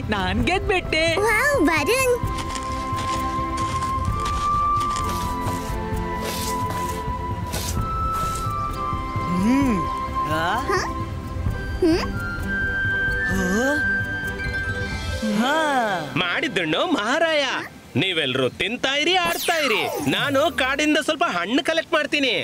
ನಾನ್ ಗೆದ್ಬಿಟ್ಟೆ. ವರುಣ್, ಮಾಡಿದ್ದಣ್ಣು ಮಹಾರಾಯ. ನೀವೆಲ್ರೂ ತಿಂತಾ ಇರಿ, ಆಡ್ತಾ ಇರಿ. ನಾನು ಕಾಡಿಂದ ಸ್ವಲ್ಪ ಹಣ್ಣು ಕಲೆಕ್ಟ್ ಮಾಡ್ತೀನಿ.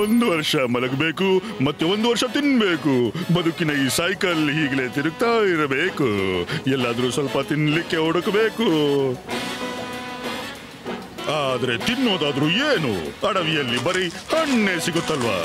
ಒಂದು ವರ್ಷ ಮಲಗಬೇಕು, ಮತ್ತೆ ಒಂದು ವರ್ಷ ತಿನ್ಬೇಕು. ಬದುಕಿನ ಈ ಸೈಕಲ್ ಹೀಗಲೇ ತಿರುಗ್ತಾ ಇರಬೇಕು. ಎಲ್ಲಾದ್ರೂ ಸ್ವಲ್ಪ ತಿನ್ಲಿಕ್ಕೆ ಹುಡುಕಬೇಕು. ಆದ್ರೆ ತಿನ್ನೋದಾದ್ರೂ ಏನು? ಅಡವಿಯಲ್ಲಿ ಬರೀ ಹಣ್ಣೆ ಸಿಗುತ್ತಲ್ವಾ?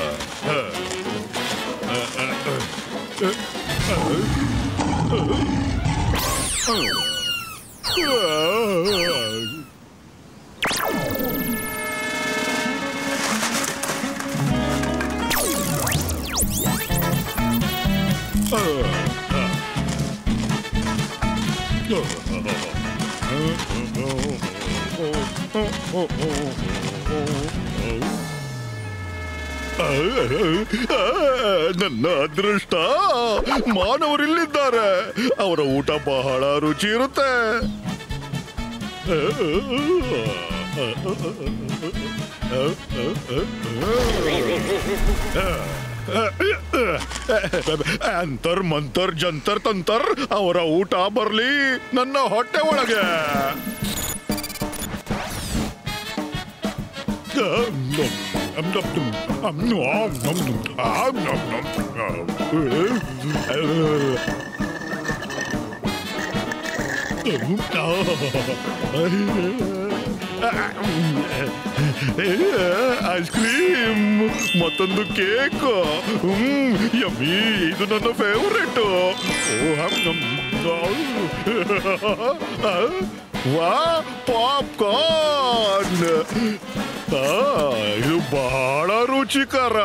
ನನ್ನ ಅದೃಷ್ಟ, ಮಾನವರಿಲ್ಲಿದ್ದಾರೆ. ಅವರ ಊಟ ಬಹಳ ರುಚಿ ಇರುತ್ತೆ. ಅಂತರ್ ಮಂತರ್ ಜಂತರ್ ತಂತರ್ ಅವರ ಊಟ ಬರ್ಲಿ ನನ್ನ ಹೊಟ್ಟೆ ಒಳಗೆ. ಐಸ್ ಕ್ರೀಮ್, ಮತ್ತೊಂದು ಕೇಕ್. ಯಮ್ಮಿ, ಇದು ನನ್ನ ಫೇವರೆಟ್. ವಾ, ಪಾಪ್ಕಾರ್ನ್. ಇದು ಬಹಳ ರುಚಿಕರ.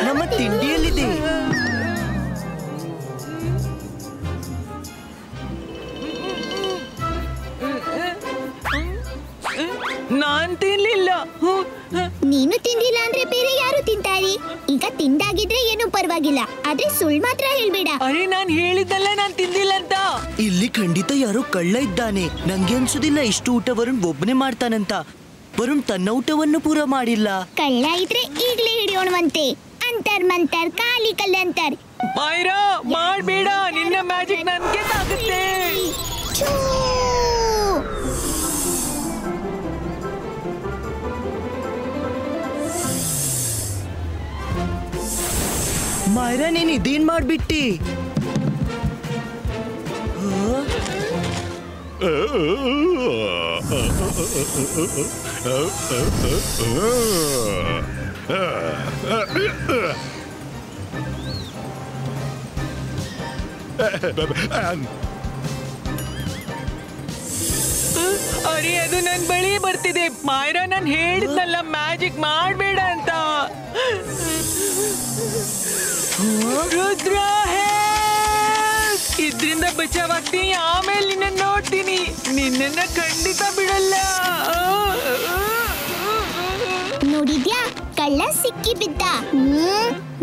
ನಮ್ಮ ತಿಂಡಿಯಲ್ಲಿದೆ. ನಾನ್ ತಿನ್ಲಿಲ್ಲ. ನೀನು ತಿಂದಿಲ್ಲ ಅಂದ್ರೆ ಬೇರೆ ಯಾರು ತಿಂತಾರಿ? ಈಗ ತಿಂದಾಗಿದ್ರೆ ಏನು ಪರವಾಗಿಲ್ಲ, ಆದ್ರೆ ಸುಳ್ಳು ಮಾತ್ರ ಹೇಳ್ಬೇಡ. ಅರೆ, ನಾನ್ ಹೇಳಿದ್ದಲ್ಲ ನಾನ್ ತಿಂದಿಲ್ಲ ಅಂತ. ಇಲ್ಲಿ ಖಂಡಿತ ಯಾರೋ ಕಳ್ಳ ಇದ್ದಾನೆ. ನಂಗೆ ಅನ್ಸುದಿಲ್ಲ ಇಷ್ಟು ಊಟ ವರುಣ್ ಒಬ್ಬನೇ ಮಾಡ್ತಾನಂತ. ವರುಣ್ ತನ್ನ ಊಟವನ್ನು ಪೂರ ಮಾಡಿಲ್ಲ. ಕಳ್ಳ ಇದ್ರೆ ಈಗ್ಲೇ ಹಿಡಿಯೋಣವಂತೆ. ಅಂತರ್ ಮಂತರ್ ಕಾಲಿ ಕಲ್ಲಂತರ್. ಮೈರಾ, ಮಾಡ್ಬೇಡ. ನಿನ್ನ ಮ್ಯಾಜಿಕ್ ನನ್ಗೆ ತಾಗುತ್ತೆ. ಮೈರಾ, ನೀನ್ ಇದೇನ್ ಮಾಡ್ಬಿಟ್ಟಿ? ಅರೆ, ಅದು ನನ್ ಬಳಿ ಬರ್ತಿದೆ. ಮೈರಾ, ನಾನ್ ಹೇಳಿದ್ನಲ್ಲ ಮ್ಯಾಜಿಕ್ ಮಾಡ್ಬೇಡ ಅಂತ. ರುದ್ರ, ಇದ್ರಿಂದ ಬಚಾವಾಗ್ತೀನಿ. ಆಮೇಲೆ ನಿನ್ನ ನೋಡ್ತೀನಿ. ನಿನ್ನ ಖಂಡಿತ ಬಿಡಲ್ಲ. ನೋಡಿದ್ಯಾ, ಕಳ್ಳ ಸಿಕ್ಕಿ ಬಿದ್ದ.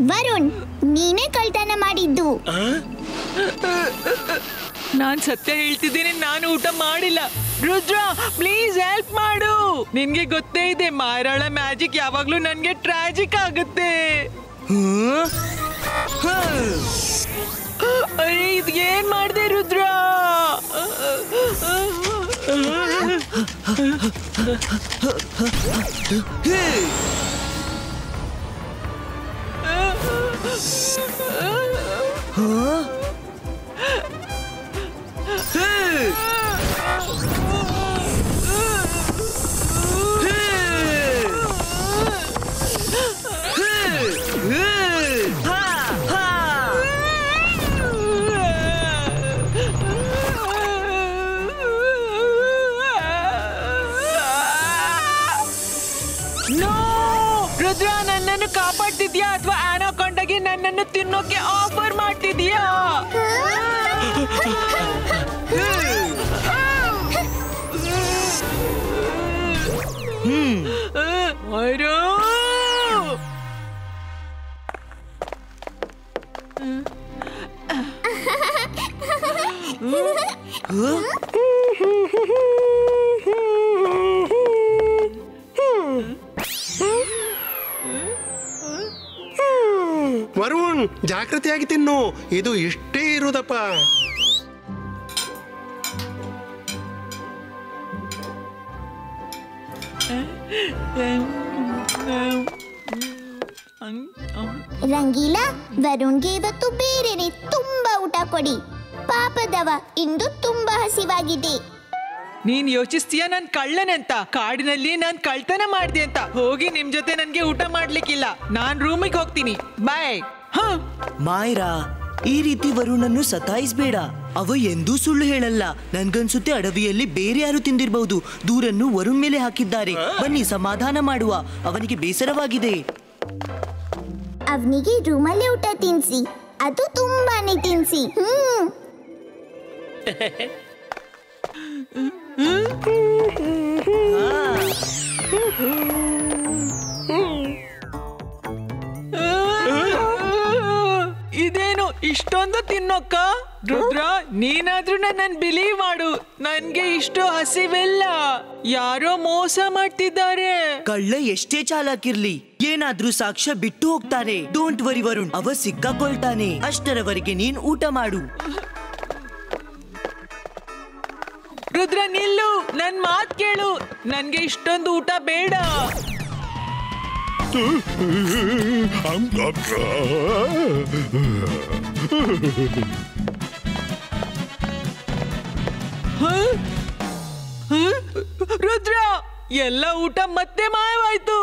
ವರುಣ್, ನೀನೇ ಕಳ್ತನ ಮಾಡಿದ್ದು. ನಾನ್ ಸತ್ಯ ಹೇಳ್ತಿದ್ದೀನಿ, ನಾನು ಊಟ ಮಾಡಿಲ್ಲ. ರುದ್ರ, ಪ್ಲೀಸ್ ಹೆಲ್ಪ್ ಮಾಡು. ನಿನ್ಗೆ ಗೊತ್ತೇ ಇದೆ, ಮಾಯರಾಳ ಮ್ಯಾಜಿಕ್ ಯಾವಾಗ್ಲೂ ನನ್ಗೆ ಟ್ರಾಜಿಕ್ ಆಗುತ್ತೆ. ಅರೆ, ಇದು ಏನ್ ಮಾಡ್ದೆ ರುದ್ರ? ರುದ್ರ, ನನ್ನನ್ನು ಕಾಪಾಡ್ತಿದ್ಯಾ ಅಥವಾ ಆನಾಕೊಂಡಾಗಿ ನನ್ನನ್ನು ತಿನ್ನೋಕೆ ಆಫರ್ ಮಾಡ್ತಿದ್ಯಾ? ವರುಣ್, ಜಾಗೃತಿಯಾಗಿ ತಿನ್ನು. ಇದು ಇಷ್ಟೇ ಇರುವುದಪ್ಪ. ರಂಗೀಲಾ, ವರುಣ್ಗೆ ಇವತ್ತು ಬೇರೆನೆ ತುಂಬಾ ಊಟ ಕೊಡಿ. ಪಾಪದವ, ಇಂದು ತುಂಬಾ ಹಸಿವಾಗಿದೆ. ನೀನ್ ಯೋಚಿಸ್ತೀಯ ನಾನ್ ಕಳ್ಳನಂತ? ಕಾಡಿನಲ್ಲಿ ನಾನ್ ಕಳ್ತನ ಮಾಡ್ದೆ ಅಂತ. ಹೋಗಿ ನಿಮ್ ಜೊತೆ ನನ್ಗೆ ಊಟ ಮಾಡ್ಲಿಕ್ಕಿಲ್ಲ. ನಾನ್ ರೂಮಿಗೆ ಹೋಗ್ತೀನಿ. ಬಾಯ್. ಮಾಯ್ರಾ, ಈ ರೀತಿ ವರುಣನ್ನು ಸತಾಯಿಸ್ಬೇಡ. ಅವ ಎಂದೂ ಸುಳ್ಳು ಹೇಳಲ್ಲ. ನನ್ಗನ್ಸುತ್ತೆ ಅಡವಿಯಲ್ಲಿ ಬೇರೆ ಯಾರು ತಿಂದಿರಬಹುದು. ದೂರನ್ನು ವರುಣ್ ಮೇಲೆ ಹಾಕಿದ್ದಾರೆ. ಬನ್ನಿ ಸಮಾಧಾನ ಮಾಡುವ. ಅವನಿಗೆ ಬೇಸರವಾಗಿದೆ. ಅವನಿಗೆ ರೂಮಲ್ಲೇ ಊಟ ತಿನ್ಸಿ. ಅದು ತುಂಬಾನೇ ತಿನ್ಸಿ. ಇದೇನು ಇಷ್ಟೊಂದು ತಿನ್ನೋಕ್ಕ? ರುದ್ರ, ನೀನಾದ್ರೂ ನನ್ನನ್ನು ಬಿಲೀವ್ ಮಾಡು. ನನ್ಗೆ ಇಷ್ಟು ಹಸಿವಿಲ್ಲ. ಯಾರೋ ಮೋಸ ಮಾಡ್ತಿದ್ದಾರೆ. ಕಳ್ಳ ಎಷ್ಟೇ ಚಾಲಾಕಿರ್ಲಿ, ಏನಾದ್ರೂ ಸಾಕ್ಷ್ಯ ಬಿಟ್ಟು ಹೋಗ್ತಾನೆ. ಡೋಂಟ್ ವರಿ ವರುಣ್, ಅವ ಸಿಕ್ಕಾಕೊಳ್ತಾನೆ. ಅಷ್ಟರವರೆಗೆ ನೀನ್ ಊಟ ಮಾಡು. ರುದ್ರ, ನಿಲ್ಲು. ನನ್ ಮಾತ್ ಕೇಳು. ನನ್ಗೆ ಇಷ್ಟೊಂದು ಊಟ ಬೇಡ. ರುದ್ರ, ಎಲ್ಲ ಊಟ ಮತ್ತೆ ಮಾಯವಾಯ್ತು.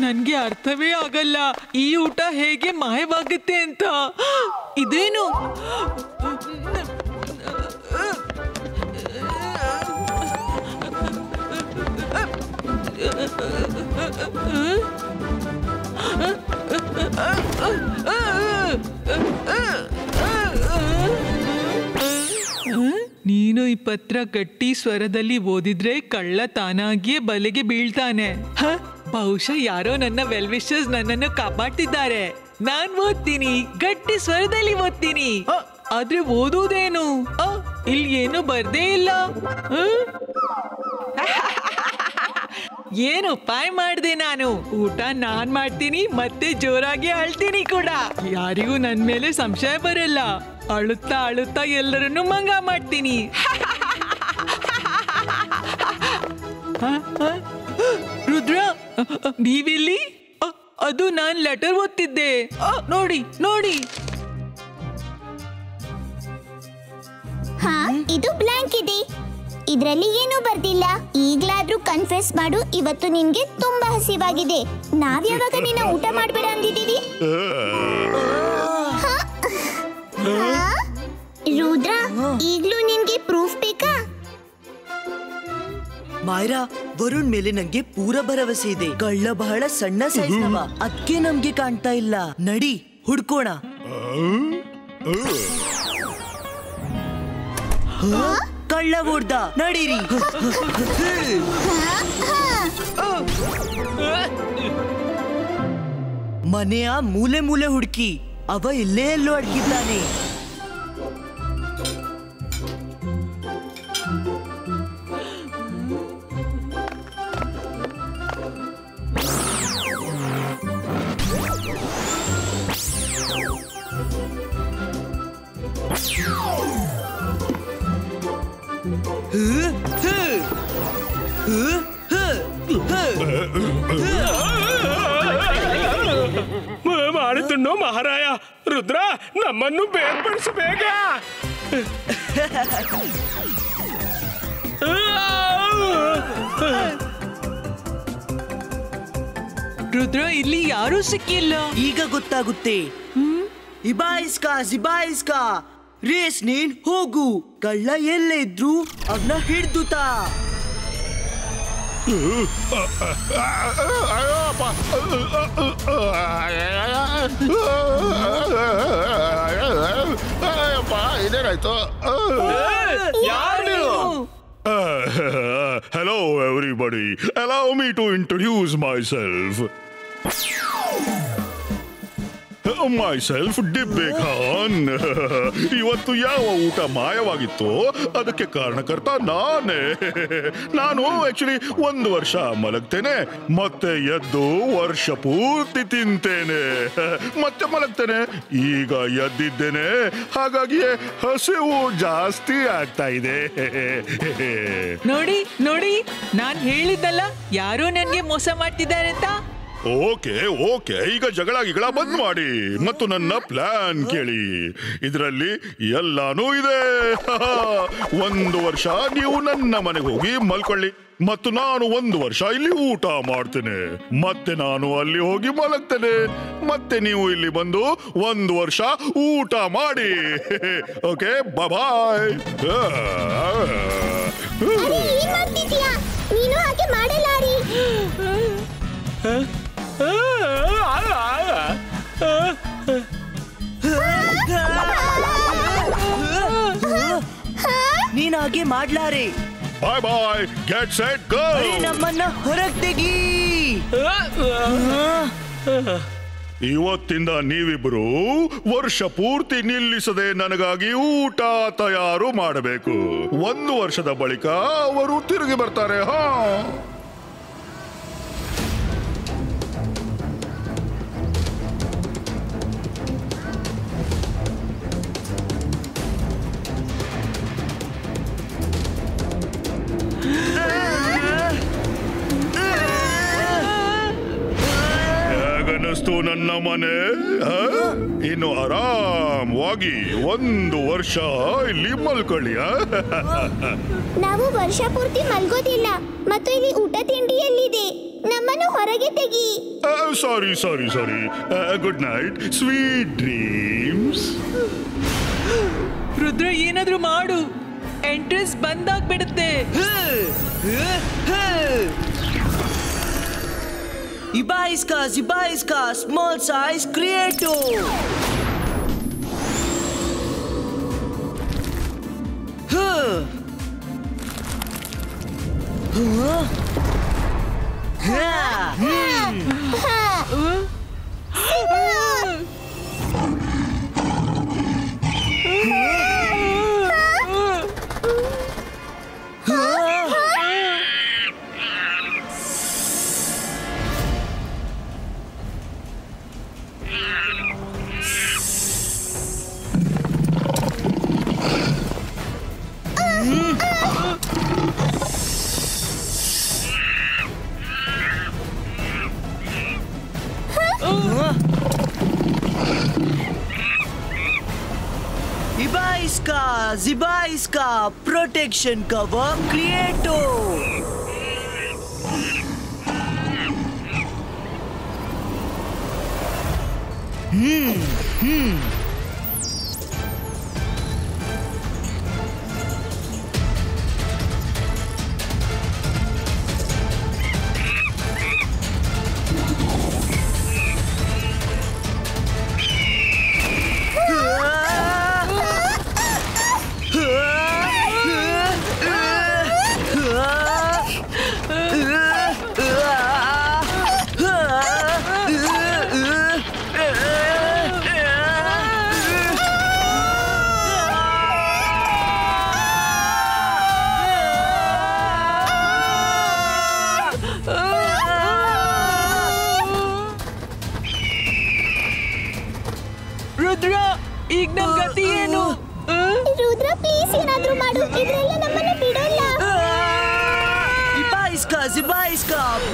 ನನ್ಗೆ ಅರ್ಥವೇ ಆಗಲ್ಲ ಈ ಊಟ ಹೇಗೆ ಮಾಯವಾಗುತ್ತೆ ಅಂತ. ಇದೇನು? ನೀನು ಈ ಪತ್ರ ಗಟ್ಟಿ ಸ್ವರದಲ್ಲಿ ಓದಿದ್ರೆ ಕಳ್ಳ ತಾನಾಗಿಯೇ ಬಲೆಗೆ ಬೀಳ್ತಾನೆ. ಬಹುಶಃ ಯಾರೋ ನನ್ನ ವೆಲ್ ವಿಶರ್ಸ್ ನನ್ನನ್ನು ಕಾಪಾಡ್ತಿದ್ದಾರೆ. ನಾನ್ ಓದ್ತೀನಿ, ಗಟ್ಟಿ ಸ್ವರದಲ್ಲಿ ಓದ್ತೀನಿ. ಆದ್ರೆ ಓದುವುದೇನು? ಇಲ್ಲಿ ಏನು ಬರ್ದೇ ಇಲ್ಲ. ಏನು ಉಪಾಯ ಮಾಡಿದೆ ನಾನು? ಊಟ ನಾನ್ ಮಾಡ್ತೀನಿ, ಮತ್ತೆ ಜೋರಾಗಿ ಅಳ್ತೀನಿ ಕೂಡ. ಯಾರಿಗೂ ನನ್ ಮೇಲೆ ಸಂಶಯ ಬರಲ್ಲ. ಅಳುತ್ತಾ ಅಳುತ್ತಾ ಎಲ್ಲರನ್ನು ಮಂಗ ಮಾಡ್ತೀನಿ. ರುದ್ರ, ನೀವಿಲ್ಲಿ? ಅದು ನಾನ್ ಲೆಟರ್ ಓದ್ತಿದ್ದೆ. ನೋಡಿ ನೋಡಿ. ಹಾ, ಇದು ಬ್ಲಾಂಕ್ ಇದೆ. ಇದ್ರಲ್ಲಿ ಏನೂ ಬರ್ದಿಲ್ಲ. ಈಗ್ಲಾದ್ರೂ ಕನ್ಫೆಸ್ ಮಾಡು, ಇವತ್ತು ನಿನ್ಗೆ ತುಂಬಾ ಹಸಿವಾಗಿದೆ. ನಾವ್ ಯಾವಾಗ ನಿನ್ನ ಊಟ ಮಾಡ್ಬೇಡ ಅಂದಿದ್ದೀವಿ? ರುದ್ರ, ಈಗ್ಲೂ ನಿನ್ಗೆ ಪ್ರೂಫ್ ಬೇಕಾ? ಮಾಯ್ರಾ, ವರುಣ್ ಮೇಲೆ ನಂಗೆ ಪೂರ ಭರವಸೆ ಇದೆ. ಕಳ್ಳ ಬಹಳ ಸಣ್ಣ ಸೈಜ್ನವ, ಅದಕ್ಕೆ ನಮ್ಗೆ ಕಾಣ್ತಾ ಇಲ್ಲ. ನಡಿ ಹುಡ್ಕೋಣ. ಕಳ್ಳ ಓಡ್ದ, ನಡೀರಿ. ಮನೆಯ ಮೂಲೆ ಮೂಲೆ ಹುಡುಕಿ, ಅವ ಇಲ್ಲೇ ಎಲ್ಲೋ ಅಡ್ಗಿದ್ದಾನೆ. ಮಾಡುತ್ತಣ್ಣು ಮಹಾರಾಯ. ರುದ್ರ, ನಮ್ಮನ್ನು ಬೇರ್ಪಡಿಸು ಬೇಗ. ರುದ್ರ, ಇಲ್ಲಿ ಯಾರೂ ಸಿಕ್ಕಿಲ್ಲ. ಈಗ ಗೊತ್ತಾಗುತ್ತೆ. ಇಬಾಯಿಸ್ಕಾ ಜಿಬಾಯಿಸ್ಕಾ, ರೇಸ್ ನೀನ್ ಹೋಗು. ಕಳ್ಳ ಎಲ್ಲೇ ಇದ್ರು ಅವನ್ನ ಹಿಡ್ದುತಾ. ಇದೇನಾಯ್ತು? Hello everybody, allow me to introduce myself. ಡಿಬ್ಬೆ Khan. ಇವತ್ತು ಯಾವ ಊಟ ಮಾಯವಾಗಿತ್ತು ಅದಕ್ಕೆ ಕಾರಣಕರ್ತ ನಾನೇ. ನಾನು ಆಕ್ಚುಲಿ 1 ವರ್ಷ ಮಲಗ್ತೇನೆ, ಮತ್ತೆ ಎದ್ದು ವರ್ಷ ಪೂರ್ತಿ ತಿಂತೇನೆ, ಮತ್ತೆ ಮಲಗ್ತೇನೆ. ಈಗ ಎದ್ದಿದ್ದೇನೆ, ಹಾಗಾಗಿ ಹಸಿವು ಜಾಸ್ತಿ ಆಗ್ತಾ ಇದೆ. ನೋಡಿ ನೋಡಿ, ನಾನ್ ಹೇಳಿದ್ದಲ್ಲ, ಯಾರೋ ನನ್ಗೆ ಮೋಸ ಮಾಡ್ತಿದ್ದಾರೆ ಅಂತ. ಓಕೆ ಓಕೆ, ಈಗ ಜಗಳ ಬಂದ್ ಮಾಡಿ ಮತ್ತು ನನ್ನ ಪ್ಲಾನ್ ಕೇಳಿ. ಇದರಲ್ಲಿ ಎಲ್ಲಾನು ಇದೆ. 1 ವರ್ಷ ನೀವು ನನ್ನ ಮನೆಗೆ ಹೋಗಿ ಮಲ್ಕೊಳ್ಳಿ, ಮತ್ತು ನಾನು 1 ವರ್ಷ ಇಲ್ಲಿ ಊಟ ಮಾಡ್ತೇನೆ, ಮತ್ತೆ ನಾನು ಅಲ್ಲಿ ಹೋಗಿ ಮಲಗ್ತೇನೆ, ಮತ್ತೆ ನೀವು ಇಲ್ಲಿ ಬಂದು 1 ವರ್ಷ ಊಟ ಮಾಡಿ. ಓಕೆ, ಬಾಯ್. ನೀನು ಹಾಗೆ ಮಾಡಲಾರಿ. ನೀನ್ ಹಾಗೆ ಮಾಡ್ಲಾರೆ. ಬಾಯ್ ಬಾಯ್, ಗೆಟ್ ಸೆಟ್ ಗೋ. ನಮ್ಮನ್ನ ಹೊರಗ್ ತೆಗಿ. ಇವತ್ತಿಂದ ನೀವಿಬ್ರು ವರ್ಷ ಪೂರ್ತಿ ನಿಲ್ಲಿಸದೆ ನನಗಾಗಿ ಊಟ ತಯಾರು ಮಾಡಬೇಕು. 1 ವರ್ಷದ ಬಳಿಕ ಅವರು ತಿರುಗಿ ಬರ್ತಾರೆ. ಹೇಗನ್ನಿಸ್ತು ನನ್ನ ಮನೆ? ಇನ್ನು ಆರಾಮವಾಗಿ 1 ವರ್ಷ ಇಲ್ಲಿ ಮಲ್ಕೊಳ್ಳಿ. ನಾವು ವರ್ಷ ಪೂರ್ತಿ ಮಲ್ಗೋದಿಲ್ಲ, ಮತ್ತು ಇಲ್ಲಿ ಊಟ ತಿಂಡಿ ಎಲ್ಲಿದೆ? ನಮ್ಮನ್ನು ಹೊರಗೆ ತೆಗಿ. Sorry sorry sorry. Good night, sweet dreams. Rudra, ಏನಾದ್ರೂ ಮಾಡು, ಎಂಟ್ರೆನ್ಸ್ ಬಂದಾಗ್ಬಿಡುತ್ತೆ. ಇಬಾಯಿಸ್ಕಾ ಜಿಬಾಯಿಸ್ಕಾ, ಸ್ಮಾಲ್ ಸೈಜ್ ಕ್ರಿಯೇಟೋ. इबाइस्का जिबाइस्का प्रोटेक्शन कवर क्रिएटो.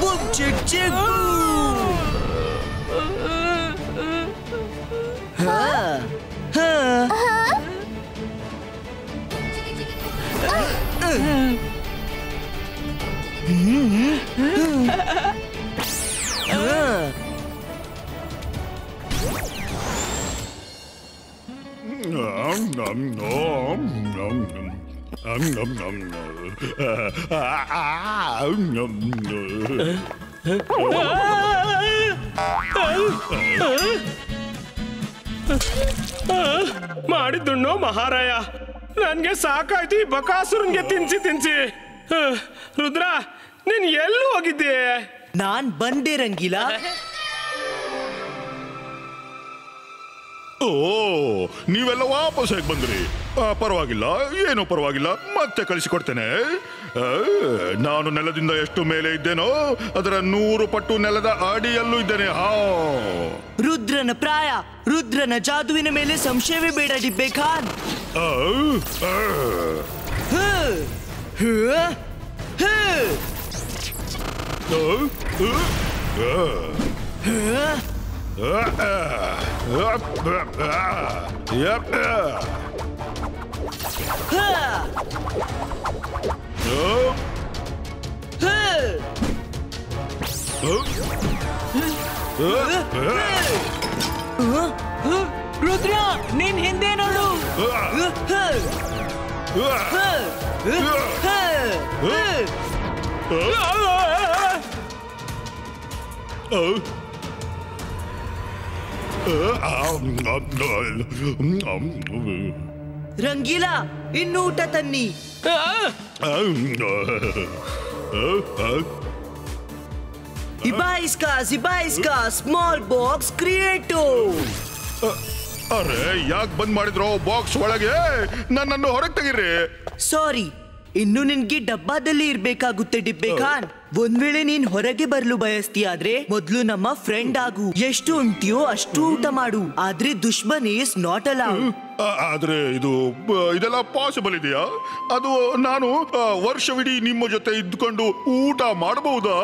ಬುಮ್ ಚಿಕ್ ಚಿಕ್ ಬೂಮ್. ಹಾ ಹಾ ಮಾಡಿದ್ದುಣ್ಣು ಮಹಾರಾಯ, ನನ್ಗೆ ಸಾಕಾಯ್ತು ಈ ಬಕಾಸುರನ್ಗೆ ತಿನ್ಸಿ. ರುದ್ರ, ನೀನ್ ಎಲ್ಲಿ ಹೋಗಿದ್ದೆ? ನಾನ್ ಬಂದೆ ರಂಗಿಲಾ. ಓ, ನೀವೆಲ್ಲ ವಾಪಸ್ ಹೇಗೆ ಬಂದ್ರಿ? ಪರವಾಗಿಲ್ಲ, ಏನೂ ಪರವಾಗಿಲ್ಲ, ಮತ್ತೆ ಕಳಿಸಿಕೊಡ್ತೇನೆ. ನಾನು ನೆಲದಿಂದ ಎಷ್ಟು ಮೇಲೆ ಇದ್ದೇನೋ ಅದರ 100 ಪಟ್ಟು ನೆಲದ ಅಡಿಯಲ್ಲೂ ಇದ್ದೇನೆ. ರುದ್ರನ ಪ್ರಾಯ, ರುದ್ರನ ಜಾದುವಿನ ಮೇಲೆ ಸಂಶಯವೇ ಬೇಡ ಡಿಬ್ಬೆ ಖಾನ್. ರುದ್ರ, ನೀನ್ ಹಿಂದೆ ನೋಡು. ರಂಗೀಲಾ, ಇನ್ನು ಊಟ ತನ್ನಿ. ಇಬಾಯಿಸ್ಕಾ ಸ್ಮಾಲ್ ಬಾಕ್ಸ್ ಕ್ರಿಯೇಟೋ. ಅರೆ, ಯಾಕೆ ಬಂದ್ ಮಾಡಿದ್ರು ಬಾಕ್ಸ್ ಒಳಗೆ? ನನ್ನನ್ನು ಹೊರಗೆ ತೆಗೀರಿ. ಸಾರಿ, ಇನ್ನು ನಿನ್ಗೆ ಡಬ್ಬಾದಲ್ಲಿ ಇರ್ಬೇಕಾಗುತ್ತೆ ಡಿಬ್ಬೆ ಖಾನ್. ಒಂದ್ ವೇಳೆ ನೀನ್ ಹೊರಗೆ ಬರ್ಲು ಬಯಸ್ತೀಯಾದ್ರೆ ಮೊದ್ಲು ನಮ್ಮ ಫ್ರೆಂಡ್ ಆಗು. ಎಷ್ಟು ಉಂಟಿಯೋ ಅಷ್ಟು ಊಟ ಮಾಡು. ಆದ್ರೆ ದುಶ್ಮನ್ ಈಸ್ ನಾಟ್ ಅಲೌಡ್. ಆದ್ರೆ ಇದೆಲ್ಲ ಪಾಸಿಬಲ್ ಇದೆಯಾ? ಅದು ನಾನು ವರ್ಷವಿಡೀ ನಿಮ್ಮ ಜೊತೆ ಇದ್ಕೊಂಡು ಊಟ ಮಾಡಬಹುದಾ?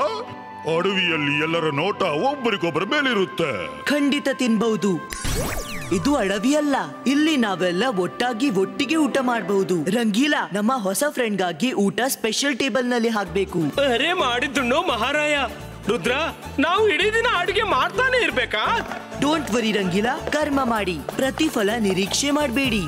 ಅಡವಿಯಲ್ಲಿ ಎಲ್ಲರ ನೋಟ ಒಬ್ಬರಿಗೊಬ್ಬರ ಮೇಲಿರುತ್ತೆ. ಖಂಡಿತ ತಿನ್ಬಹುದು. ಇದು ಅಡವಿಯಲ್ಲ, ಇಲ್ಲಿ ನಾವೆಲ್ಲ ಒಟ್ಟಿಗೆ ಊಟ ಮಾಡಬಹುದು. ರಂಗೀಲಾ, ನಮ್ಮ ಹೊಸ ಫ್ರೆಂಡ್ಗಾಗಿ ಊಟ ಸ್ಪೆಷಲ್ ಟೇಬಲ್ ನಲ್ಲಿ ಹಾಕ್ಬೇಕು. ಅರೆ ಮಾಡಿದ್ದುಣ್ಣು ಮಹಾರಾಯ. ರುದ್ರ, ನಾವು ಇಡೀ ದಿನ ಅಡುಗೆ ಮಾಡ್ತಾನೆ ಇರ್ಬೇಕಾ? ಡೋಂಟ್ ವರಿ ರಂಗೀಲಾ, ಕರ್ಮ ಮಾಡಿ, ಪ್ರತಿಫಲ ನಿರೀಕ್ಷೆ ಮಾಡಬೇಡಿ.